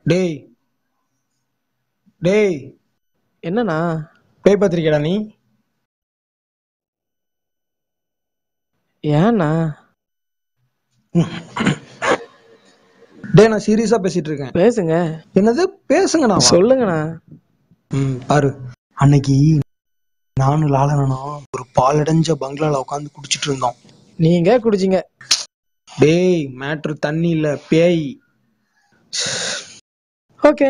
டேய் டேய், என்னண்ணா? பேய் பார்த்திருக்கியாடா நீ? ஏண்ணா? டேய், நான் சீரியஸா பேசிட்டு இருக்கேன். பேசுங்க. என்னது பேசுங்கண்ணா? சொல்லுங்கண்ணா. பாரு, அன்னைக்கு நானும் லாலனும் ஒரு பாலடைஞ்ச பங்களால உட்காந்து குடிச்சிட்டு இருந்தோம். நீங்க குடிச்சிங்க. டேய், மேட்ரு தண்ணி இல்ல, பேய். ஓகே.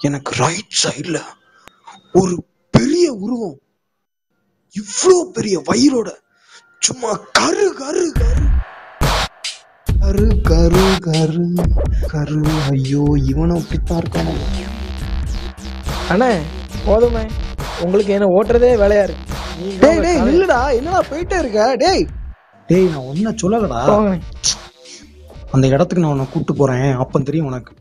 எனக்கு ரைட் சைடுல ஒரு பெரிய உருவம், இவ்வளோ பெரிய வயிறோட, சும்மா கரு கரு கரு கரு கரு கரு கரு. ஐயோ, இவனும் அப்படித்தான் இருக்கானோ? அண்ணே போதுமே, உங்களுக்கு என்ன ஓட்டுறதே வேலையா இருக்கு. டேய் டேய் இல்லடா, என்னடா போயிட்டே இருக்க? டேய் டேய், நான் ஒன்ன சொல்லலடா. அந்த இடத்துக்கு நான் உன்னை கூட்டு போறேன், அப்ப தெரியும் உனக்கு.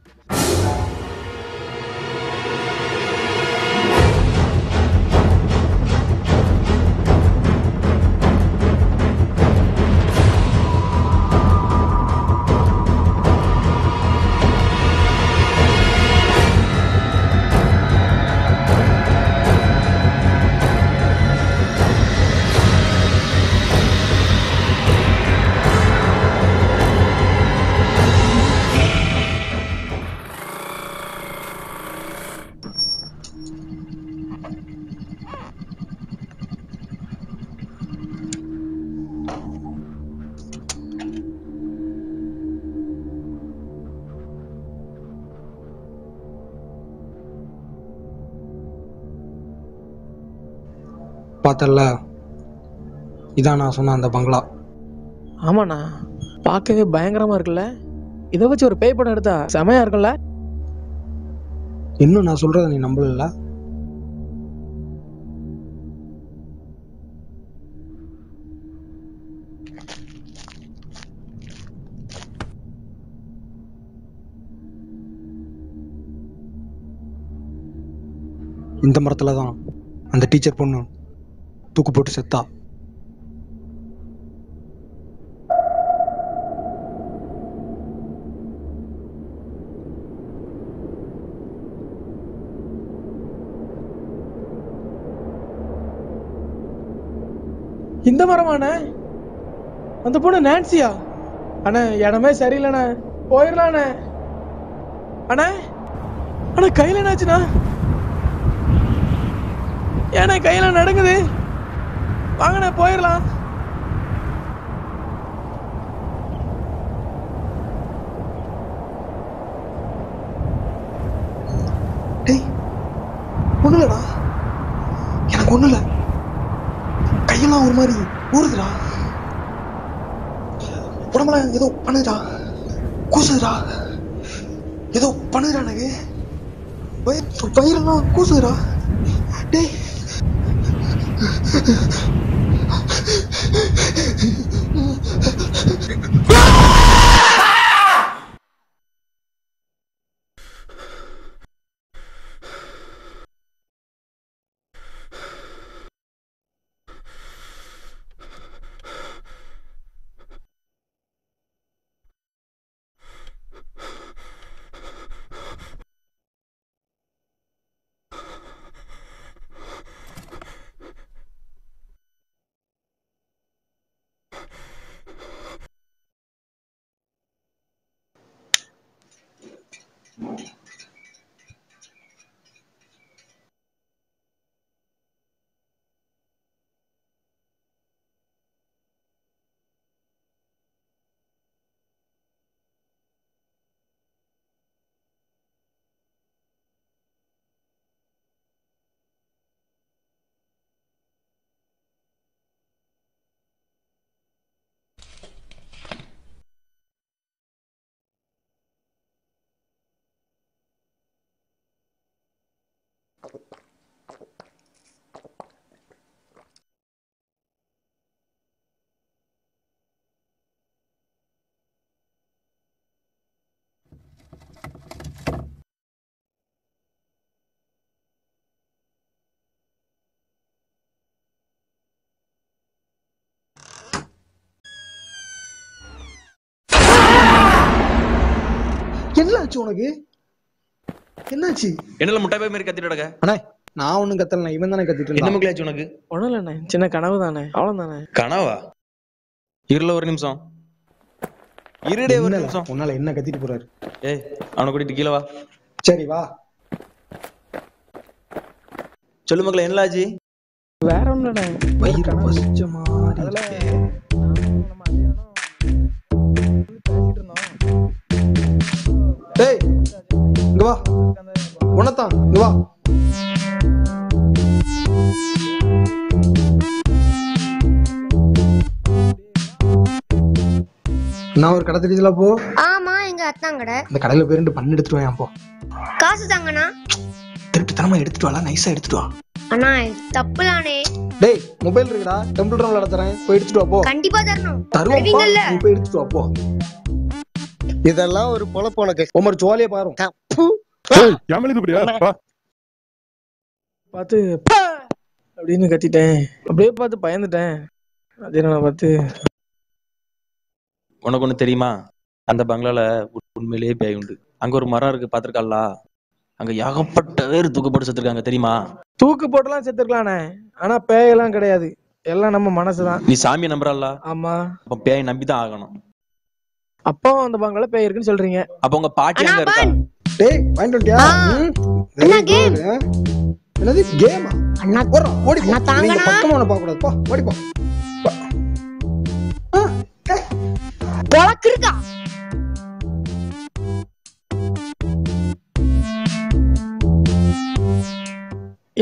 பார்த்தல, இதான் நான் சொன்ன அந்த பங்களா. ஆமாண்ணா, பார்க்கவே பயங்கரமா இருக்குல்ல. இதை வச்சு ஒரு பேய் படம் எடுத்தா செமையா இருக்குல்ல. இன்னும் நான் சொல்றத நீ நம்பல? இந்த மரத்துல தான் அந்த டீச்சர் பொண்ணு தூக்கு போட்டு செத்தா. இந்த மரமாண்ணே? அந்த பொண்ணு நான்சியா? அண்ணா இடமே சரியில்லைண்ணே, போயிடலாண்ணே. அண்ணா அண்ணா கையில என்னாச்சுண்ணா? ஏண்ணே கையில நடக்குது? வாங்கண்ணே போயிடலாம். டேய் ஒண்ணுலடா, எனக்கு ஒண்ணுல, கையெல்லாம் ஒரு மாதிரி ஊறுதுடா, உடம்புல ஏதோ பண்ணுதுடா, கூசுதுடா, ஏதோ பண்ணுதுடா, எனக்கு வயிறெல்லாம் கூசுதுடா. டேய் என்னாச்சு உனக்கு? என்னாச்சு? என்னல முட்டை போய் மாதிரி கத்திட்டு கிடக்க? அண்ணே நான் ஒண்ணும் கத்தல, இவன் தானே கத்திட்டு என்ன இருந்தான். மக்களாச்சு உனக்கு? ஒண்ணும் இல்லண்ணே, சின்ன கனவு தானே, அவ்வளவுதானே. கனவா? இருல ஒரு நிமிஷம் இருடே, ஒரு நிமிஷம். உன்னால என்ன கத்திட்டு போறாரு? ஏய் அவனை கூட்டிட்டு கீழே வா. சரி வா. சொல்லு மக்களே, என்ன ஆச்சு? வேற ஒண்ணுண்ணே, வயிறு பசிச்ச மாதிரி இருக்கு. டேய் இங்க வா, உனத்தான் இங்க வா. நான் ஒரு கடை தெரியுதுல போ. ஆமா எங்க அத்தான் கடை. இந்த கடையில போய் 2 பண்ணு எடுத்துட்டு வாங்க போ. காசு தாங்கண்ணா. திருட்டுத்தனமா எடுத்துட்டு வாடா, நைஸா எடுத்துட்டு வா. அண்ணா தப்புலானே. டேய் மொபைல் இருக்குடா, டெம்பிள் ரன் விளையாட தரேன், போய் எடுத்துட்டு வா போ. கண்டிப்பா தரணும். தருவீங்கல்ல, நீ போய் எடுத்துட்டு வா போ. இதெல்லாம் ஒரு பொழப்பு உனக்கு. உமர் ஜோலியா பாரு. பார்த்து அப்படின்னு கத்திட்டேன், அப்படியே பார்த்து பயந்துட்டேன். அதே நான் பார்த்து. உனக்கு ஒண்ணு தெரியுமா? அந்த பங்களால உண்மையிலேயே பேய் உண்டு. அங்க ஒரு மரம் இருக்கு, பாத்திருக்கா? அங்க ஏகப்பட்ட பேர் தூக்கப்பட்டு செத்துருக்காங்க தெரியுமா? தூக்கு போட்டுலாம் செத்துருக்கலானே, ஆனா பேயெல்லாம் கிடையாது, எல்லாம் நம்ம மனசுதான். நீ சாமியை நம்புறல்ல? ஆமா. அப்ப பேயை நம்பிதான் ஆகணும். அப்போ அந்த பங்களால பேய் இருக்குன்னு சொல்றீங்க? அப்ப உங்க பாட்டி அங்க இருக்கா? டேய் வாங்கிட்டு வந்தியா? என்னது கேமா? அண்ணா போறா, ஓடி போ. அண்ணா நீங்க தாங்கண்ணா. பக்கமா பார்க்க கூடாது, போ ஓடி போ. பொளக்கு இருக்கா?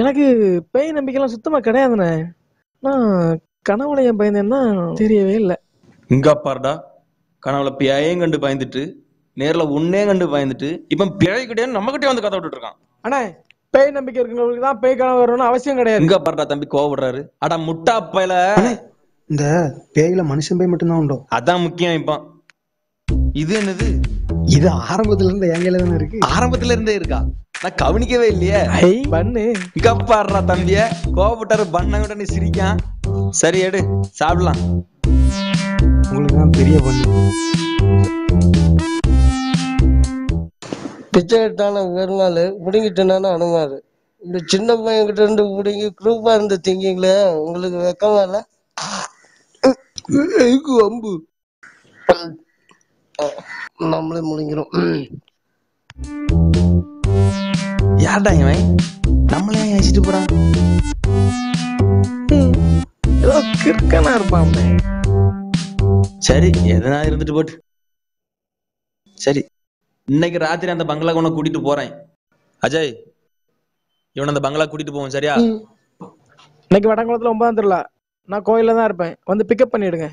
எனக்கு பேய் நம்பிக்கைலாம் சுத்தமா கிடையாதுண்ணே. நான் கனவுல என் பயந்தேன்னா தெரியவே இல்லை. இங்க பாருடா, கனவுல பேயையும் கண்டு பயந்துட்டு, நேர்ல உன்னே கண்டு பயந்துட்டு, இப்ப பேய் கிடையாது நம்ம கிட்டே வந்து கதை விட்டுட்டு இருக்கான். அண்ணே பேய் நம்பிக்கை இருக்கிறவங்களுக்கு தான் பேய் கனவு வரணும்னு அவசியம் கிடையாது. இங்க பாருடா தம்பி, கோவப்படுறாரு. அடா முட்டா பையல, இந்த பேயில மனுஷன் பேய் மட்டும்தான் உண்டோ? அதான் முக்கியம். இப்ப இது என்னது? இது ஆரம்பத்துல இருந்து என் கையில தானே இருக்கு. ஆரம்பத்துல இருந்தே இருக்கா? நான் கவனிக்கவே இல்லையே. பண்ணு. இங்க பாடுறா தம்பிய, கோவப்பட்டாரு பண்ண கூட நீ சிரிக்கான். சரி எடு, சாப்பிடலாம். உங்களுக்கு தான் பெரிய பண்ணு. பிச்சை எடுத்தான ஒரு நாள் பிடிங்கிட்டேனானு அணுகாரு. இந்த சின்ன பையன் கிட்ட இருந்து பிடிங்கி குரூப்பா இருந்து திங்கிங்களே, உங்களுக்கு வெக்கமா இல்ல? அம்பு நம்மளே முழுங்கிரும். யார்டா இவன் நம்மளே அழிச்சிட்டு போறான்? ஏதோ கிறுக்கனா இருப்பான். சரி எதனா இருந்துட்டு போட்டு. சரி இன்னைக்கு ராத்திரி அந்த பங்களா உன்னை கூட்டிட்டு போறேன். அஜய் இவன் அந்த பங்களா கூட்டிட்டு போவோம் சரியா? இன்னைக்கு வடங்குளத்துல 9ஆம் திருவிழா. நான் கோயில்ல தான் இருப்பேன். வந்து பிக்கப் பண்ணிடுங்க.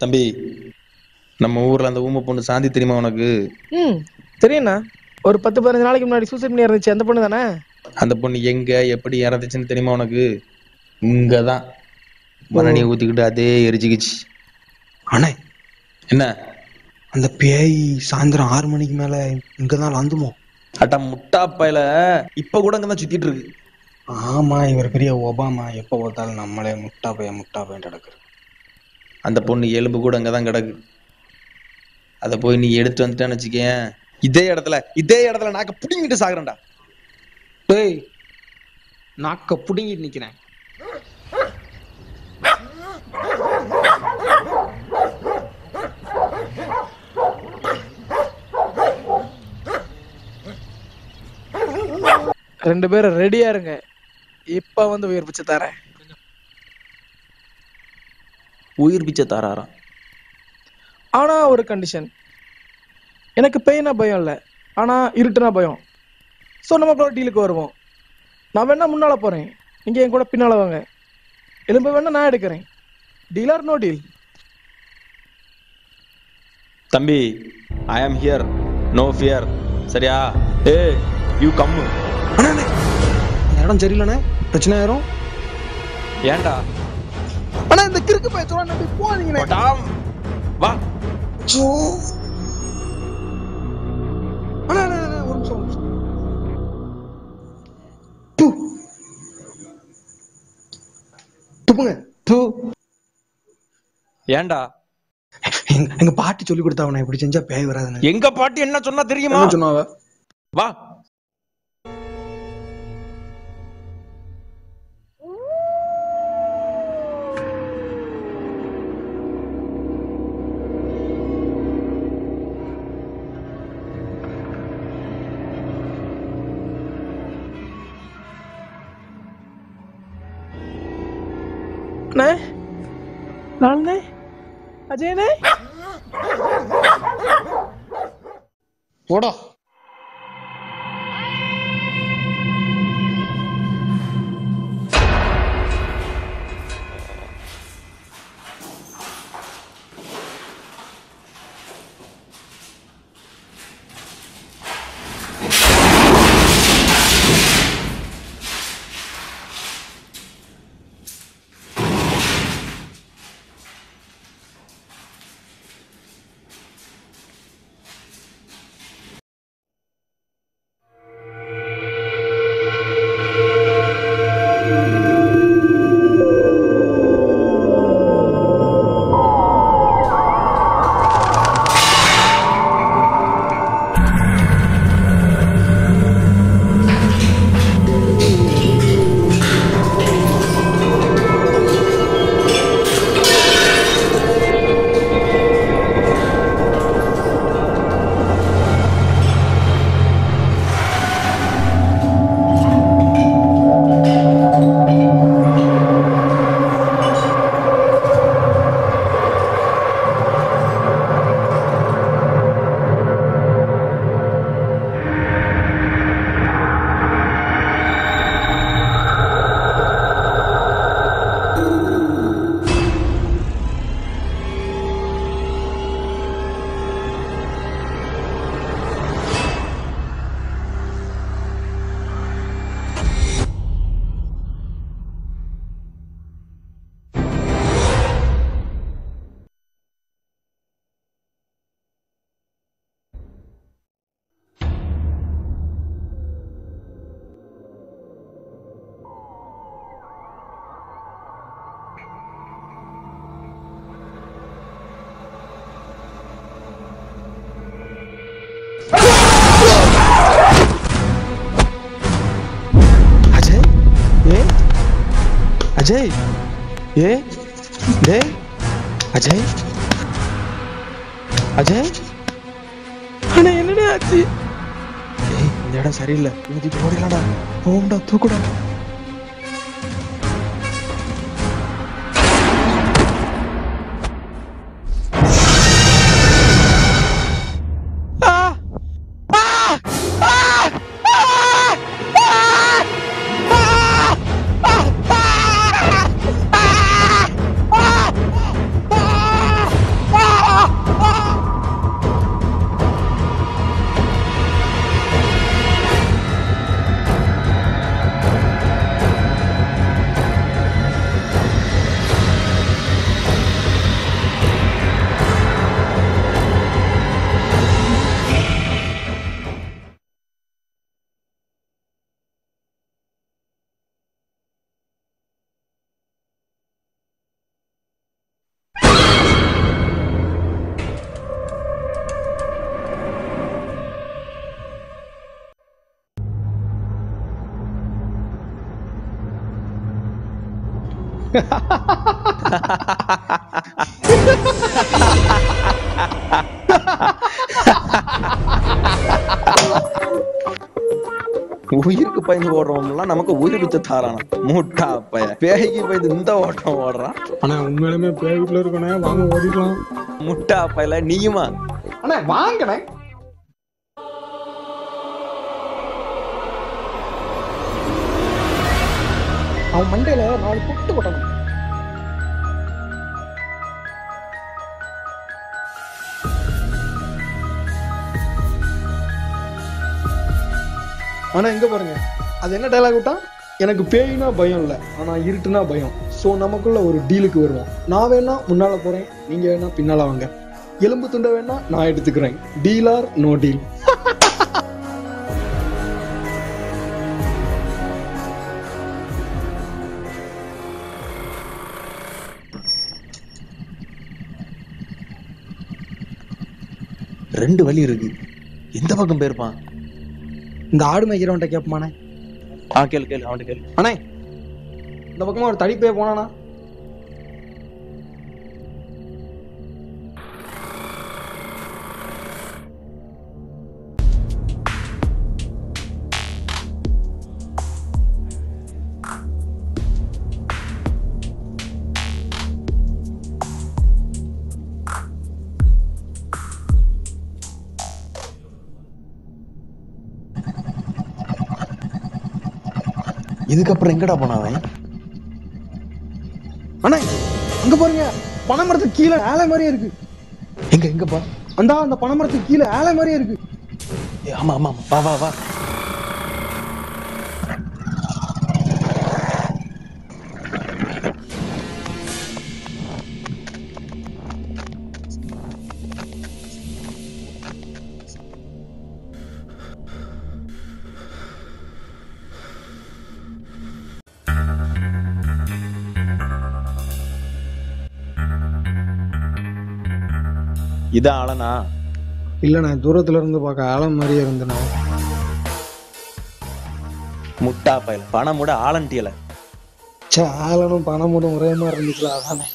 தம்பி நம்ம ஊர்ல அந்த ஊமை பொண்ணு சாந்தி தெரியுமா உனக்கு? தெரியுண்ணா. ஒரு 10-15 நாளைக்கு முன்னாடி சூசைட் பண்ணி இருந்துச்சு அந்த பொண்ணு தானே? அந்த பொண்ணு எங்க எப்படி இறந்துச்சுன்னு தெரியுமா உனக்கு? இங்கதான் மண்ணெண்ணியை ஊத்திக்கிட்டு அதே எரிச்சுக்கிச்சு. அண்ணே என்ன அந்த பேய் சாயந்தரம் 6 மணிக்கு மேல இங்கதான் வந்துமோ? அட்டா முட்டாப்பையில இப்ப கூட அங்கதான் சுத்திட்டு இருக்கு. ஆமா, இவர் பெரிய ஒபாமா. எப்ப பார்த்தாலும் நம்மளே முட்டா பையன் கிடக்குறது. அந்த பொண்ணு எலும்பு கூட அங்கதான் கிடக்கு. அத போய் நீ எடுத்து வந்துட்டான்னு வச்சுக்கேன், இதே இடத்துல நாக்க புடிங்கிட்டு சாகுறேன்டா. டேய் நாக்க புடுங்கிட்டு நிக்கிறேன். ரெண்டு பேரும் ரெடியா இருங்க. இப்ப வந்து உயிர் பிச்சை தரேன். உயிர் பிச்சை தாராராம். ஆனா ஒரு கண்டிஷன். எனக்கு பெயினா பயம் இல்லை, ஆனா இருட்டுனா பயம். ஸோ நம்ம கூட டீலுக்கு வருவோம். நான் வேணா முன்னால போறேன், நீங்க என் கூட பின்னால வாங்க. எலும்பு வேணா நான் எடுக்கிறேன். Deal or no deal? தம்பி ஐ ஆம் ஹியர், நோ ஃபியர். சரியா? ஏய் யூ கம். அண்ணே இந்த இடம் சரியில்லைண்ணே, பிரச்சனை ஆயிரும். ஏன்டா? ஆனா இந்த கிறுக்கு பைய சொல்ல நம்பி போறீங்கண்ணே. வா. அண்ணா ஒரு நிமிஷம். துப்புங்க. ஏன்டா? எங்க பாட்டி சொல்லி கொடுத்தாவண்ணே இப்படி செஞ்சா பேய் வராதுன்னு. எங்க பாட்டி என்ன சொன்னா தெரியுமா? சொன்னாவ வா. லால்னே, அஜயனே, போடா. அஜய் ஏ டேய் அஜய் அஜய் ஆனா என்னடா ஆச்சு? ஏய் இந்த இடம் சரியில்லை, ஊதிட்டு ஓடிடலாம்டா. போம்டா, தூக்குடா. உயிருக்கு பயந்து ஓடுறவங்கலாம் நமக்கு உயிர் வித்து தாரானா? முட்டா பைய பேய்க்கு பயந்து இந்த ஓட்டம் ஓடுறான். ஆனா உண்மையிலுமே பேய் வீட்டுல இருக்கனே, வாங்க ஓடிக்கலாம். முட்டா பையல நீயுமா? அண்ணே வாங்கண்ணே. அவன் மண்டையில 4 புட்டு கொட்டணும். ஆனா எங்க பாருங்க, அது என்ன டைலாக் விட்டான்? எனக்கு பேய்னா பயம் இல்லை, ஆனா இருட்டுனா பயம். சோ நமக்குள்ள ஒரு டீலுக்கு வருவோம். நான் வேணா முன்னால போறேன், நீங்க வேணா பின்னால வாங்க. எலும்பு துண்டை வேணா நான் எடுத்துக்கிறேன். Deal or no deal? ரெண்டு வழி இருக்கு, எந்த பக்கம் போயிருப்பான்? இந்த ஆடு மேய்க்கிறவன்ட்ட கேட்பானே. கேளு கேளு, அவன்கிட்ட கேளு. அண்ணே இந்த பக்கமா ஒரு தடிப்பே போனானா? இதுக்கப்புறம் எங்கடா போனாவன்? அண்ணே அங்க பாருங்க, பனைமரத்துக்கு கீழே ஆலை மாதிரியே இருக்கு. எங்க எங்கப்பா? அந்த பனைமரத்துக்கு கீழே ஆலை மாதிரியே இருக்கு. ஆமா ஆமா, வா வா வா. இதான் ஆளனா? இல்லண்ணே, தூரத்துல இருந்து பார்க்க ஆலை மாதிரியே இருந்தேண்ணே. முட்டா பையல, பணமோட ஆளன்ட்டியல. ஆலனும் பணமோடும் ஒரே மாதிரி இருந்துச்சுல, அதானே.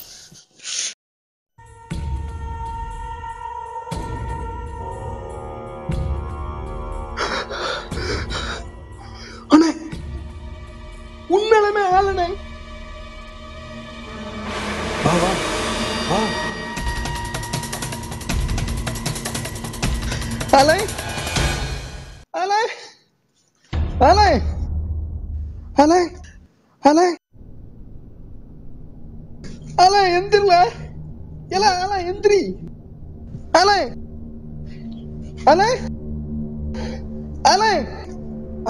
அண்ணே உண்மையிலுமே ஆலனே. வா வா வா. அலை அலை அலை அலை அலை அலை எந்திரல. எல அலை எந்திரி. அலை அலை அலை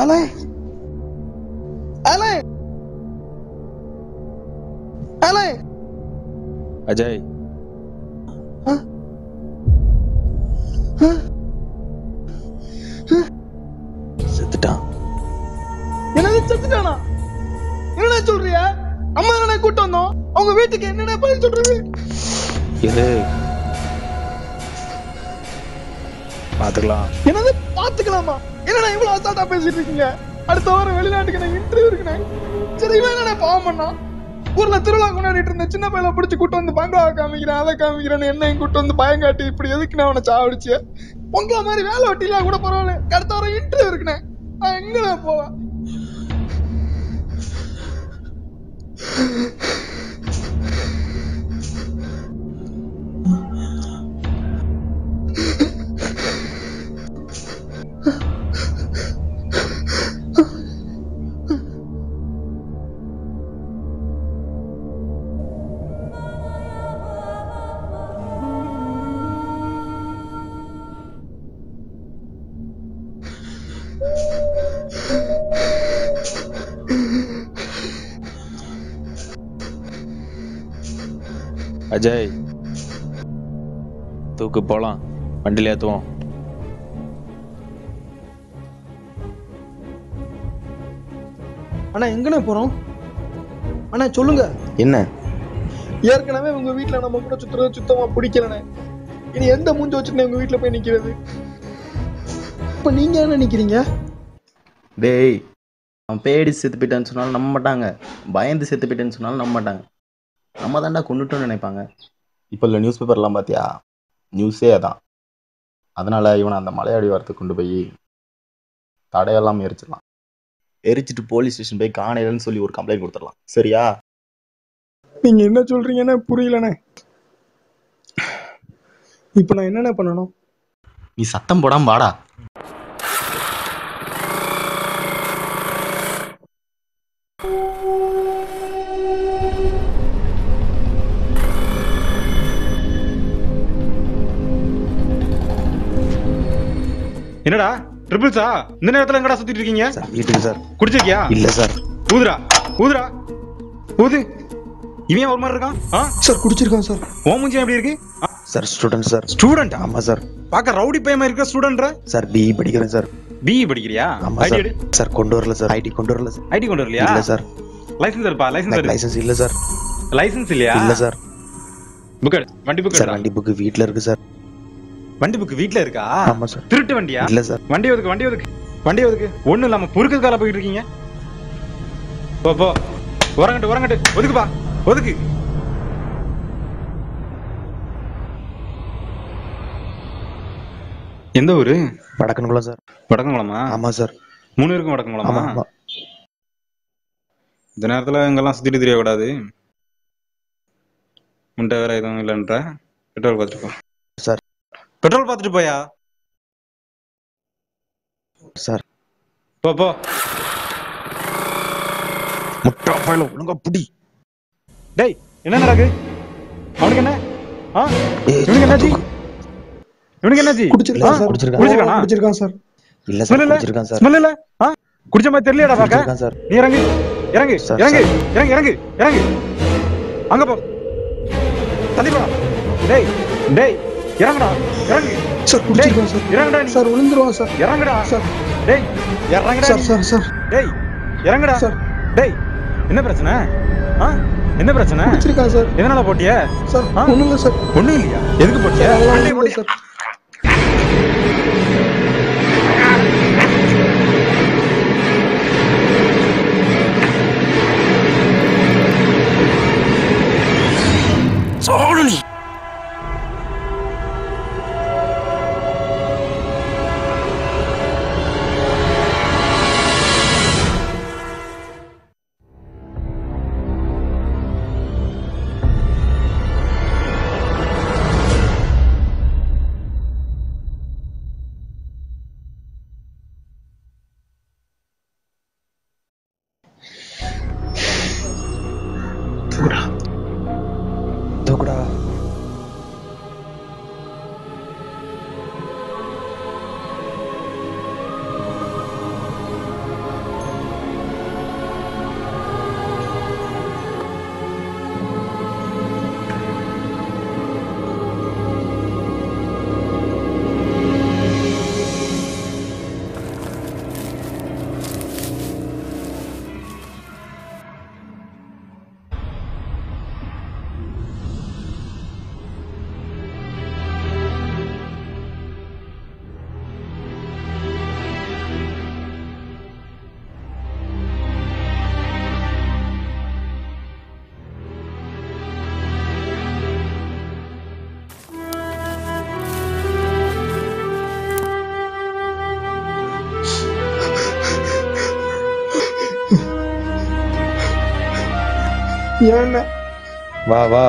அலை அலை அலை. அஜய் செத்துட்டான். என்னது செத்துட்டானா? என்ன சொல்றிய? அம்மா என்ன கூட்டு வந்தோம், அவங்க வீட்டுக்கு என்னென்ன பதில் சொல்றது? இது பாத்துக்கலாம். என்னது பாத்துக்கலாமா? என்னடா இவ்வளவு அசால்ட்டா பேசிட்டு இருக்கீங்க? அடுத்த வாரம் வெளிநாட்டுக்கு எனக்கு இன்டர்வியூ இருக்குண்ணே. சரி இவன் என்னண்ணே பாவம் பண்ணா? ஊர்ல திருவிழா கொண்டாடிட்டு இருந்த சின்ன பையனை பிடிச்சி கூட்டு வந்து பங்களாவை காமிக்கிறேன், அதை காமிக்கிறேன்னு என்னையும் கூட்டு வந்து பயங்காட்டி இப்படி எதுக்கு நான் அவனை சாவடிச்சு? உங்களை மாதிரி வேலை வெட்டிலாம் கூட பரவாயில்ல, அடுத்த வர இன்டர்வியூ இருக்குண்ணே, நான் எங்கண்ணே போவேன்? அஜய், தூக்கு போலாம், வண்டியில ஏத்துவோம். அண்ணா எங்கண்ணே போறோம்? அண்ணா சொல்லுங்க. என்ன? ஏற்கனவே உங்க வீட்டுல நம்ம கூட சுத்துறது சுத்தமா பிடிக்கலண்ணே. இனி எந்த மூஞ்சி வச்சுட்டு உங்க வீட்டுல போய் நிக்கிறது? இப்ப நீங்க என்ன நிக்கிறீங்க? டேய், அவன் பேடி செத்து போயிட்டான்னு சொன்னாலும் நம்ப மாட்டாங்க, பயந்து செத்து போயிட்டேன்னு சொன்னாலும் நம்ப மாட்டாங்க. நம்ம தாண்டா கொண்டுட்டோன்னு நினைப்பாங்க. இப்போ இல்லை நியூஸ் பேப்பர்லாம் பார்த்தியா? நியூஸே அதான். அதனால இவனை அந்த மலையாடி வாரத்துக்கு கொண்டு போய் தடையெல்லாம் எரிச்சிடலாம். எரிச்சிட்டு போலீஸ் ஸ்டேஷன் போய் காணையிலன்னு சொல்லி ஒரு கம்ப்ளைண்ட் கொடுத்துடலாம். சரியா? நீங்க என்ன சொல்றீங்கன்னு புரியலண்ணே. இப்ப நான் என்னென்ன பண்ணணும்? நீ சத்தம் போடாம வாடா. என்னடா ட்ரிபிள்ஸா? இந்த நேரத்துல எங்கடா சுத்திட்டு இருக்கீங்க? சார் வீட்டுக்கு சார். குடிச்சிருக்கியா? இல்ல சார். ஊதுடா ஊதுடா ஊது. இவன் ஒரு மாதிரி இருக்கான். Sir குடிச்சிருக்கான் sir. ஓ மூஞ்சி எப்படி இருக்கு? Sir student sir. ஸ்டூடெண்ட்? ஆமா சார். பாக்க ரவுடி பையமா இருக்க ஸ்டூடெண்ட்ற? சார் பிஇ படிக்கிறேன் சார். பிஇ படிக்கிறியா? ஆமா சார். சார் கொண்டு வரல சார். ஐடி கொண்டு வரல சார். ஐடி கொண்டு வரலையா? இல்ல சார். லைசென்ஸ் இருப்பா? லைசென்ஸ் இல்ல சார். லைசென்ஸ் இல்லையா? இல்ல சார். புக் வண்டி புக் சார் வண்டி புக் வீட்ல இருக்கு சார். வண்டி புக் வீட்ல இருக்கா? ஆமா சார். திருட்டு வண்டியா? இல்ல சார். வண்டி ஒதுக்கு ஒண்ணு இல்லாம புருக்கு கால போயிட்டு இருக்கீங்க. போ உறங்கட்டு ஒதுக்குப்பா, ஒதுக்கு. எந்த ஊரு? வடக்கன்குளம் சார். வடக்கன்குளமா? ஆமா சார். 3 இருக்கும் வடக்கன்குளமா? ஆமா. இந்த நேரத்துல எங்கெல்லாம் சுத்திட்டு தெரியக்கூடாது. முண்டை வேற எதுவும் இல்லைன்ற. பெட்ரோல் பார்த்துட்டு போ சார். பெட்ரோல் பார்த்துட்டு போயா சார். போ முட்டா பையல ஒழுங்கா புடி. டேய் என்ன நடக்கு? அவனுக்கு என்ன? இவனுக்கு என்னாச்சு? குடிச்சிருக்கான் சார். குடிச்சிருக்கான் சார். இல்ல சார் குடிச்சிருக்கான் சார். ஸ்மெல் இல்ல? குடிச்ச மாதிரி தெரியலடா பாக்க. சார் நீ இறங்கு. அங்க போ. தள்ளி போடா. டேய் இறங்குடா. Sir குடிச்சிருக்கான் sir. இறங்குடா நீ. சார் விழுந்துருவான் சார். இறங்குடா சார். டேய் இறங்குடா சார். சார். டேய் இறங்குடா சார். டேய் என்ன பிரச்சனை? என்ன பிரச்சனை? குடிச்சிருக்கான் சார். எதனால போட்டிய? சார் ஒண்ணும் இல்ல சார். ஒண்ணும் இல்லையா? எதுக்கு போட்டிய? ஒண்ணும் இல்ல சார். சாவணி. ஏண்ணே வா வா.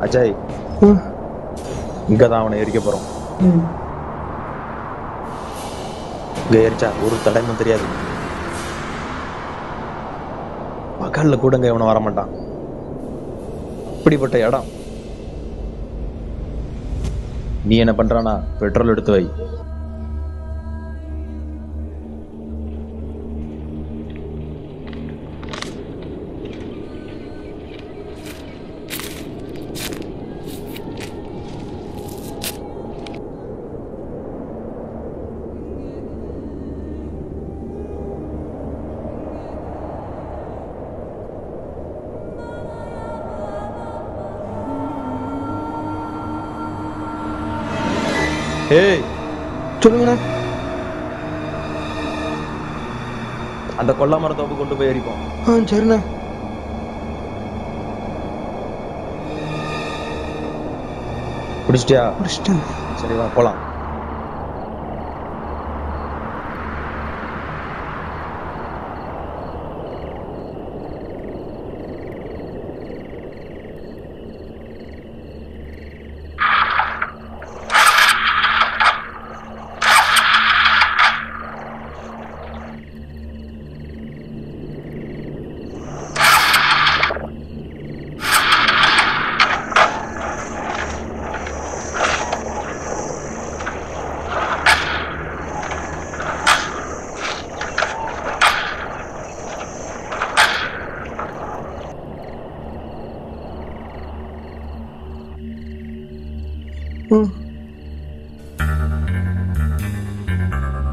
அஜய், இங்கதான் அவனை எரிக்க போறோம். இங்க எரிச்சா ஒரு தடயமும் தெரியாது. பகல்ல கூட இங்க இவனை வரமாட்டான். இப்படிப்பட்ட இடம். நீ என்ன பண்றானா, பெட்ரோல் எடுத்து வை. ஏய், சொல்லுங்கண்ணே. அந்த கொல்லா மரத்தோப்பு கொண்டு போய் எரிப்போம். சரிண்ணே. பிடிச்சிட்டியா? முடிச்சிட்டேன். சரி வா போலாம்.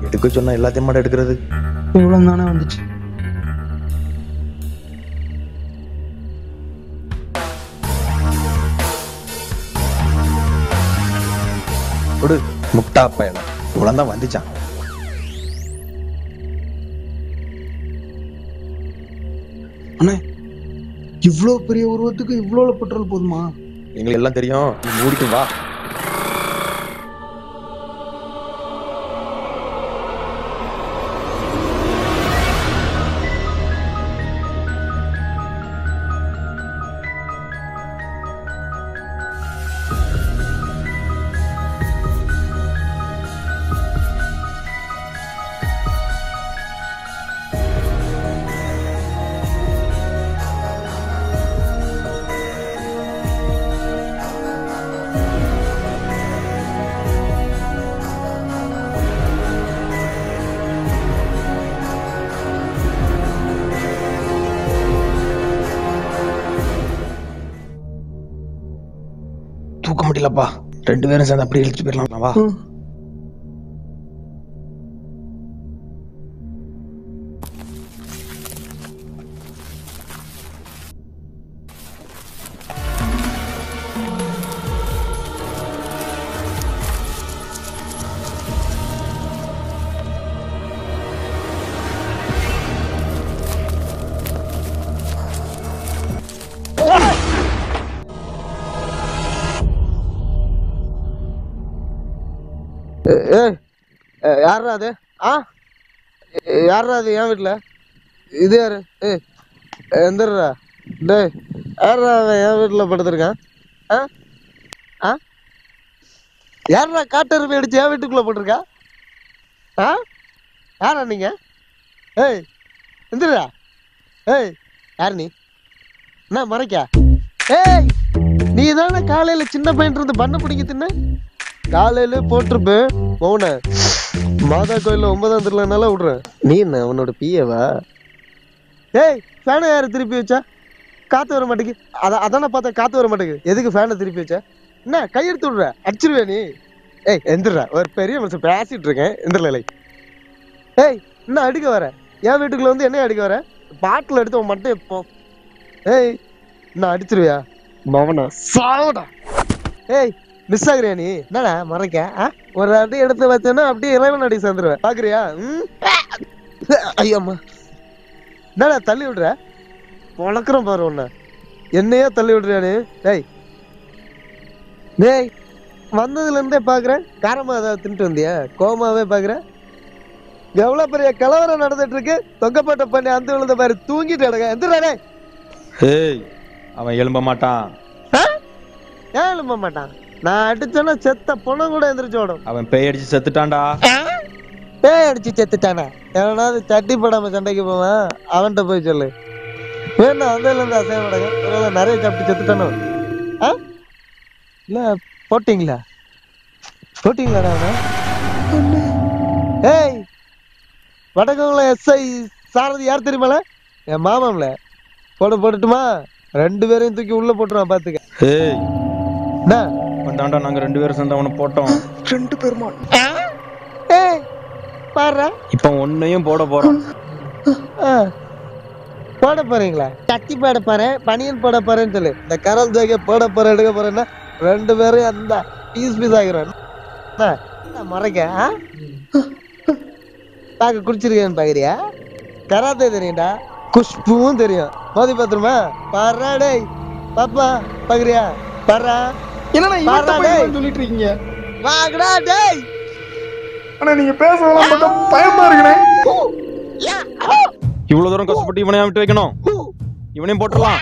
எடுக்க சொன்னா எல்லாத்தையும் மாட எடுக்கிறது. இவ்வளவு தானே வந்துச்சு. கொடு முட்டா பயணம். இவ்வளவுதான் வந்துச்சான். அண்ணே, இவ்வளவு பெரிய உருவத்துக்கு இவ்வளவு பெட்ரோல் போதுமா? எங்களுக்கு எல்லாம் தெரியும், நீ மூடிட்டு வா. தூக்க முடியலப்பா. 2 பேரும் சேர்ந்து அப்படியே இழுத்து போயிடலாம். வா. யாரா அது? யாரா அது? என் வீட்டுல இது யாரு? எந்திரா. டேய், யாரா அவன் என் வீட்டுல படுத்திருக்கான்? ஆ ஆ யாரா காட்டெருமை அடிச்சு என் வீட்டுக்குள்ள போட்டிருக்கா? ஆ யாரா நீங்க? ஏய் எந்திரா. ஏய் யார் நீ? என்ன மறைக்கா? ஏய் நீ தானே காலையில சின்ன பையன் இருந்து பண்ண பிடிக்க தின்ன? காலையில போட்டிருப்பேன் மௌன மாதா கோயில்ல 9ஆம் திருவிழானால விடுறேன். நீ என்ன உன்னோட பிஏவா? ஏய் ஃபேனை யாரு திருப்பி வச்சா? காத்து வர மாட்டேங்குது. அதான பார்த்தா காத்து வர மாட்டேங்குது. எதுக்கு ஃபேனை திருப்பி வச்ச? என்ன கையெடுத்து விடுற? அடிச்சிருவே நீ. ஏய் எந்திரா, ஒரு பெரிய மனுஷன் பேசிட்டு இருக்கேன். எந்திரலை. ஏய் என்ன அடிக்க வர? என் வீட்டுக்குள்ள வந்து என்ன அடிக்க வர? பாட்டில் எடுத்து உன் மட்டும் எப்போ? ஏய் என்ன அடிச்சிருவியா? மவனா சாவடா. ஏய் மிஸ் ஆகுறியா நீ? என்னடா மறைக்க? ஒரு அடி எடுத்து வச்சேன்னா அப்படியே 11 அடி சேர்ந்துருவேன். பாக்குறியா? ஐயம்மா என்னடா தள்ளி விடுற? வளர்க்குறோம் பாரு உன்ன. என்னையே தள்ளி விடுறியா நீ? டேய் டேய் வந்ததுல இருந்தே பாக்குறேன் காரமா ஏதாவது தின்ட்டு வந்தியா? கோமாவே பாக்குறேன். எவ்வளவு பெரிய கலவரம் நடந்துட்டு இருக்கு. தொங்கப்பட்ட பண்ணி அந்த விழுந்த பாரு தூங்கிட்டு கிடக்க. எந்திரா. ஏய் அவன் எழும்ப மாட்டான். ஏன் எழும்ப மாட்டான்? நான் அடிச்சேன்னா செத்த பொண்ணம் கூட எந்திரிச்சு ஓடும். அவன் பேய் அடிச்சு செத்துட்டான்டா. பேய் அடிச்சு செத்துட்டானா? எவனாவது சட்டி போடாம சண்டைக்கு போவான். அவன்கிட்ட போய் சொல்லு. வேணா வந்ததுல இருந்து அசைய மாட்டாங்க. நிறைய சாப்பிட்டு செத்துட்டானோ? இல்ல போட்டீங்களா? போட்டீங்களாடா அவன? ஏய் வடக்குல எஸ்ஐ சாரதி யார் தெரியுமால? என் மாமாம்ல. போட்டுட்டுமா? 2 பேரையும் தூக்கி உள்ள போட்டுருவான் பாத்துக்க. ஏய் என்ன வந்தாண்டா, நாங்க 2 பேரும் சேர்ந்து அவனை போட்டோம். 2 பேருமா? ஏய் பாரு, இப்ப உன்னையும் போட போறோம். போட போறீங்களா? கத்தி போட போறேன், பனியன் போட போறேன்னு சொல்லு. இந்த கரல் ஜாக்கெ போட போறேன் எடுக்க போறேன்னா 2 பேரும் அந்த பீஸ் ஆகிரும். மறைக்க பாக்க குடிச்சிருக்கேன்னு பாக்குறியா? கராத்தே தெரியும்டா, குஷ்புவும் தெரியும். மோதி பாத்துருமா? பாரா டேய் பாப்பா, பாக்குறியா? பாரா என்னன்னா சொல்லிட்டு இருக்கீங்க? வாங்கடா டேய். ஆனா நீங்க பேசலாம் பார்த்தா பயமா இருக்குனே. இவ்வளவு தூரம் கஷ்டப்பட்டு இவனையும் விட்டு வைக்கணும். இவனையும் போட்டுடலாம்.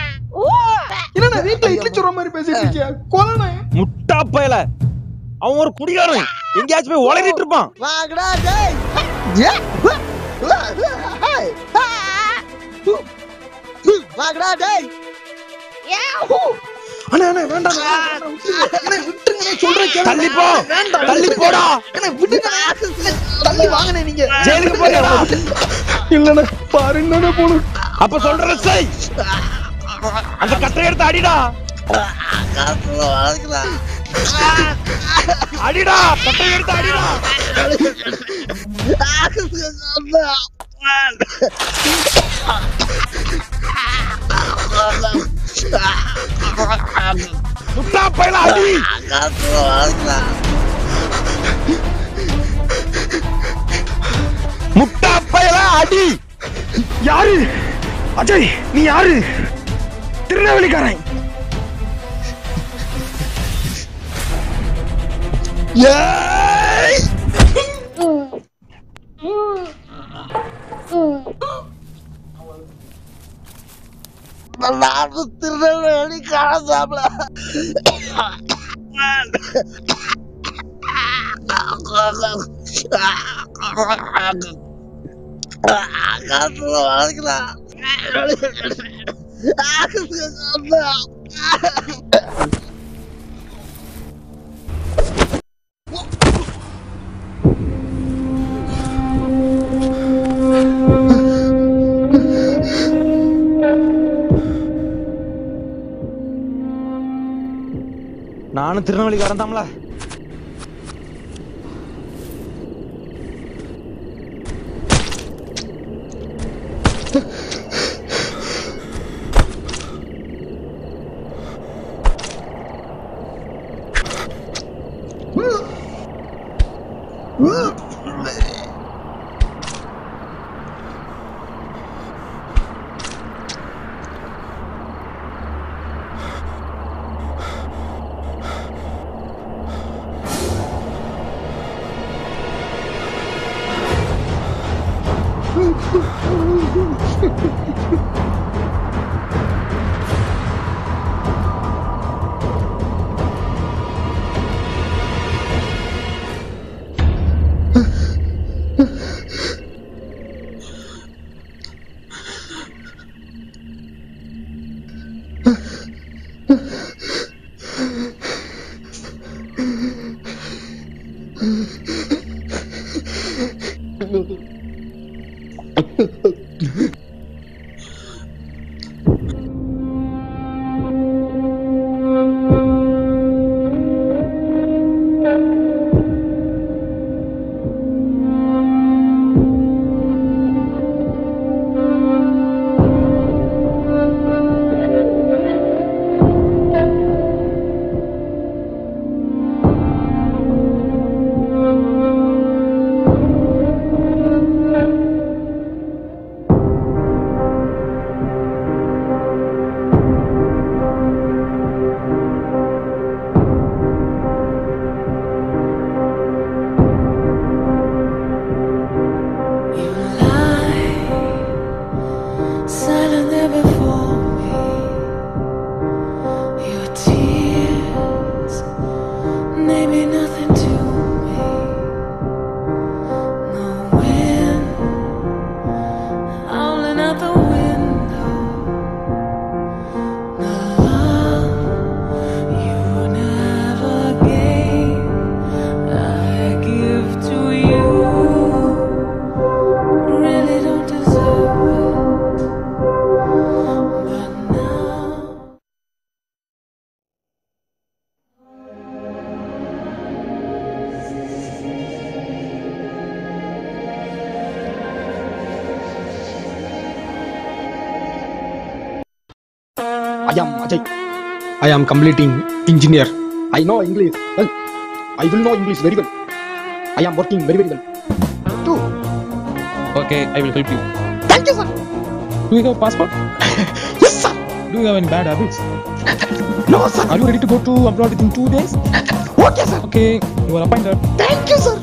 என்னன்னா வீட்டுல இட்லி சுடுற மாதிரி பேசிட்டு இருக்கியா? கொலனே முட்டா பயல. அவன் ஒரு குடிகாரன், எங்கேயாச்சும் போய் உளறிட்டு இருப்பான். வாங்கடா டேய். வாங்கடா டேய். அண்ணா அண்ணா வேண்டாம் அண்ணா, விட்டுருங்க சொல்றேன் கேளு. தள்ளி போ, தள்ளி போடா. அண்ணா விடுங்க, தள்ளி வாங்கனே. நீங்க ஜெயிலுக்கு போறியா? இல்லண்ணா பாருங்கண்ணா போணும். அப்ப சொல்ற செய். அந்த கட்டை எடுத்து அடிடா. அடிடா, கட்டை எடுத்து அடிடா. முட்டா பயல அடி. முட்டா பயல அடி. யாரு? அஜய் நீ யாரு? திருநெல்வேலிக்காரன். திருநெல்வேலி காணாமல. நானும் திருநெல்வேலிக்காரன் தான்ல. I am Ajay. I am completing engineer. I know English well. I will know English very well. I am working very well. Too. Okay, I will help you. Thank you, sir. Do you have passport? Yes, sir. Do you have any bad habits? No, sir. Are you ready to go to abroad within 2 days? Okay, sir. Okay, you are appointed. Thank you, sir.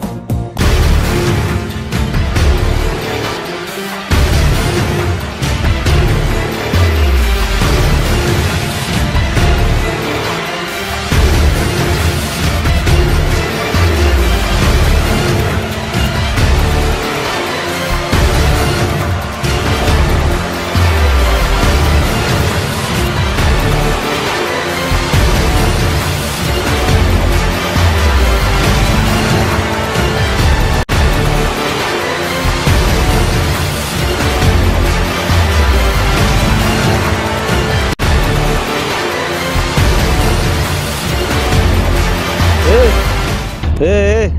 Hey.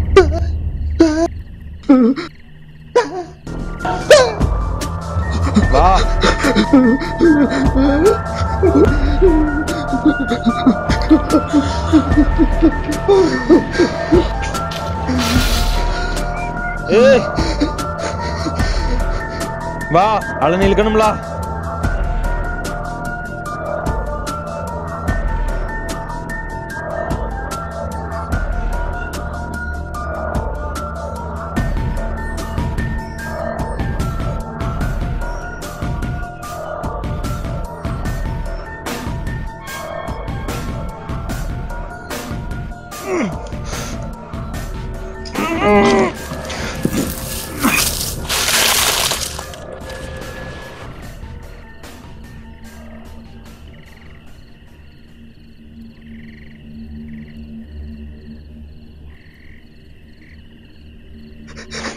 வா. ஏய். வா, அழனி இழுக்கணும்ல.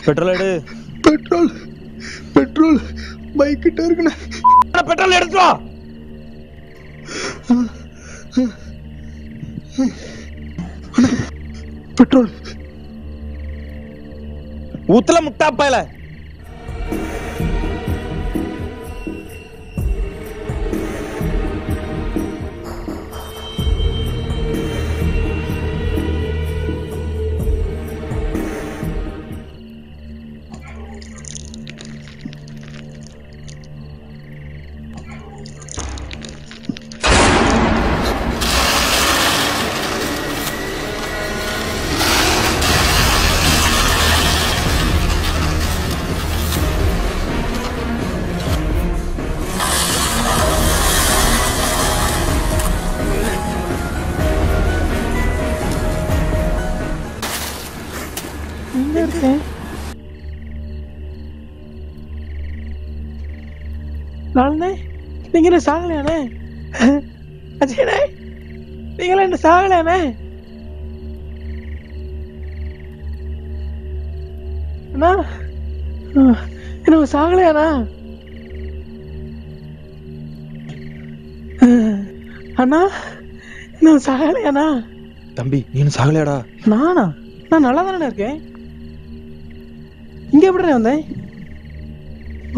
Petrol எடு. Petrol bike கிட்ட இருக்குண்ணே. Petrol எடுத்து வா. Petrol ஊத்துல முட்டா பயல. நாளே நீங்க என்ன சாகலையானே? அஜயனே நீங்கள என்ன சாகலையானே? அண்ணா என்ன சாகலையாண்ணா? அண்ணா இன்னும் சாகலையாண்ணா? தம்பி நீ சாகலையாடா? நானா? நான் நல்லா தானே இருக்கேன். இங்க எப்படி வந்தேன்?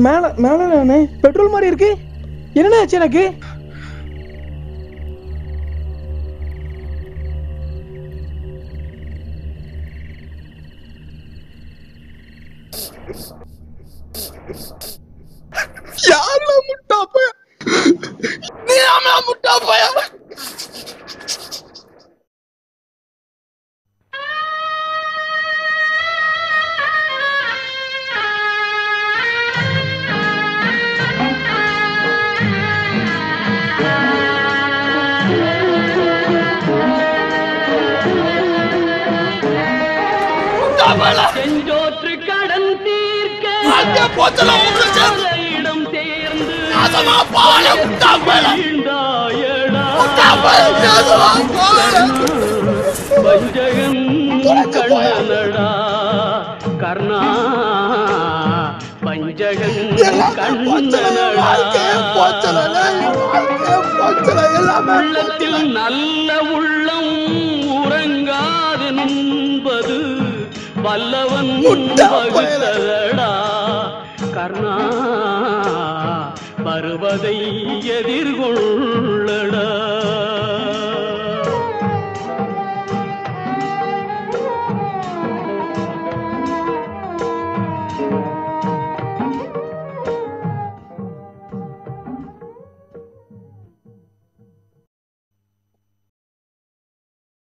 மேல மேல பெட்ரோல் மாதிரி இருக்கு. என்ன ஆச்சு எனக்கு? யாரா முட்டா பையா? நீ ஆமா முட்டா பையா? செஞ்சோற்று கடன் தீர்க்க இடம் சேர்ந்து வஞ்சகன் கண்ணனடா கர்ணா, வஞ்சகன் கண்ணனடா. உள்ளத்தில் நல்ல உள்ளம் உறங்காது நின்பது வல்லவன் வகுத்ததடா கர்ணா, வருவதை எதிர்கொள்ளடா.